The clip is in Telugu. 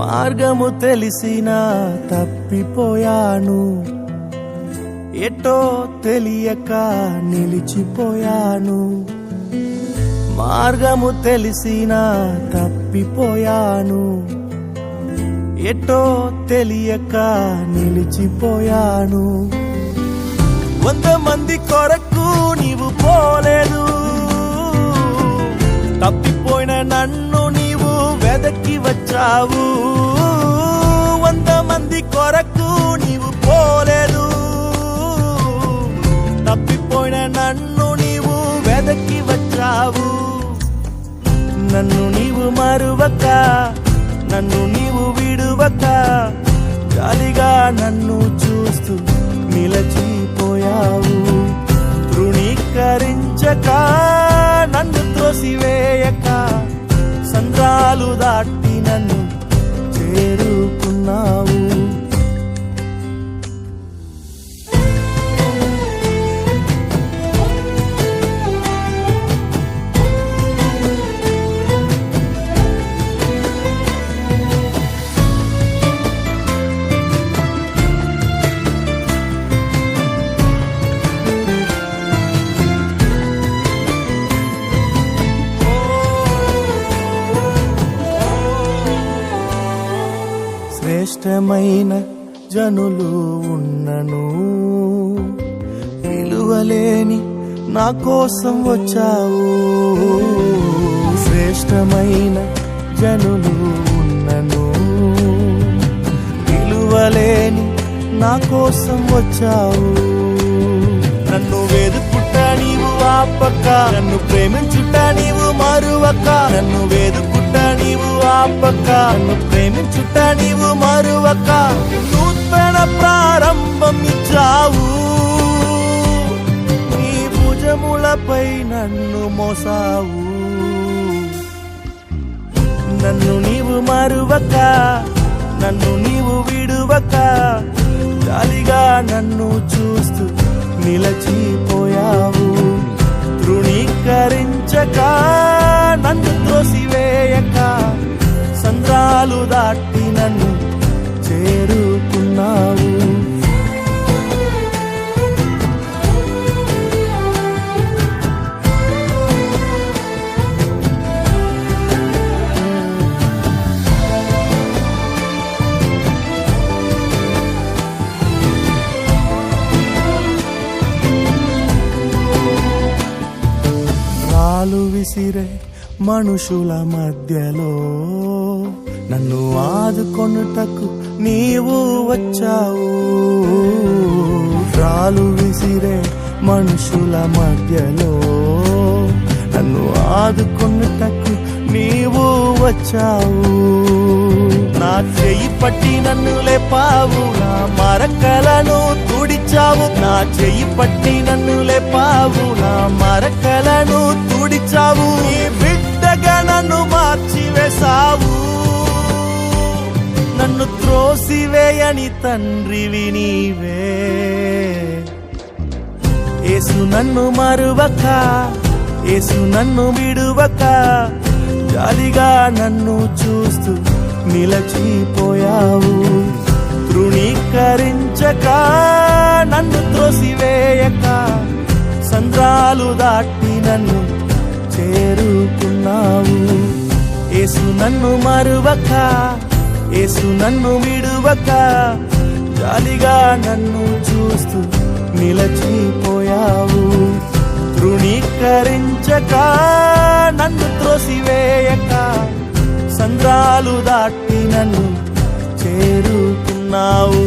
మార్గము తెలిసినా తప్పిపోయాను, ఎటో తెలియక నిలిచిపోయాను. మార్గము తెలిసినా తప్పిపోయాను, ఎటో తెలియక నిలిచిపోయాను. 100 మంది కొరకు నీవు పోలేదు, తప్పిపోయిన నన్ను నీవు వెదకి వచ్చావు. 100 మంది కొరకు నీవు పోలేదు, తప్పిపోయిన నన్ను నీవు వెదకి వచ్చావు. నన్ను నీవు మరువక, నన్ను నీవు విడువక, జాలిగా నన్ను చూస్తూ నిలచిపోయావు. తృణీకరించక, నన్ను త్రోసివేయక, సంద్రాలు దాటి నన్ను చేరుకున్నావు. శ్రేష్టమైన జనులు ఉన్నను, విలువలేని నా కోసం వచ్చావు. శ్రేష్టమైన జనులు ఉన్నను, విలువలేని నా కోసం వచ్చావు. నన్ను వెదుకుట నీవు ఆపక, నన్ను ప్రేమించుట నీవు మరువక. నన్ను వెదుకుట నీవు ఆపక, నన్ను ప్రేమించుట నీవు మరువక. నూతన ప్రారంభం ఇచ్చావు, నీ భుజములపై నన్ను మోసావు. నన్ను నీవు మరువక, నన్ను నీవు విడువక, జాలిగా నన్ను చూస్తూ నిలచిపోయావు. తృణీకరించక, నన్ను త్రోసివేయక, సంద్రాలు దాటి నన్ను చేరుకున్నావు. రాళ్ళు విసిరే మనుషుల మధ్యలో నన్ను ఆదుకొనుటకు నీవు వచ్చావు. రాళ్ళు విసిరే మనుషుల మధ్యలో నన్ను ఆదుకొనుటకు నీవు వచ్చావు. నా చెయ్యి పట్టి నన్ను లేపావు, నా మరకలను తుడిచావు. నా చెయ్యి పట్టి నన్ను లేపావు, నా మరకలను తుడిచావు. నీ బిడ్డగా నన్ను మార్చివేశావు, నన్ను త్రోసివేయని తండ్రివి నీవే. యేసు నన్ను మరువక, యేసు నన్ను విడువక, జాలిగా నన్ను చూస్తూ నిలచిపోయావు. తృణీకరించక, నన్ను త్రోసివేయక, సంద్రాలు దాటి నన్ను చేరుకున్నావు. యేసు నన్ను మరువక, యేసు నన్ను విడువక, జాలిగా నన్ను చూస్తూ నిలచిపోయావు. తృణీకరించక, నన్ను త్రోసివేయక, సంద్రాలు దాటి నన్ను చేరుకున్నావు.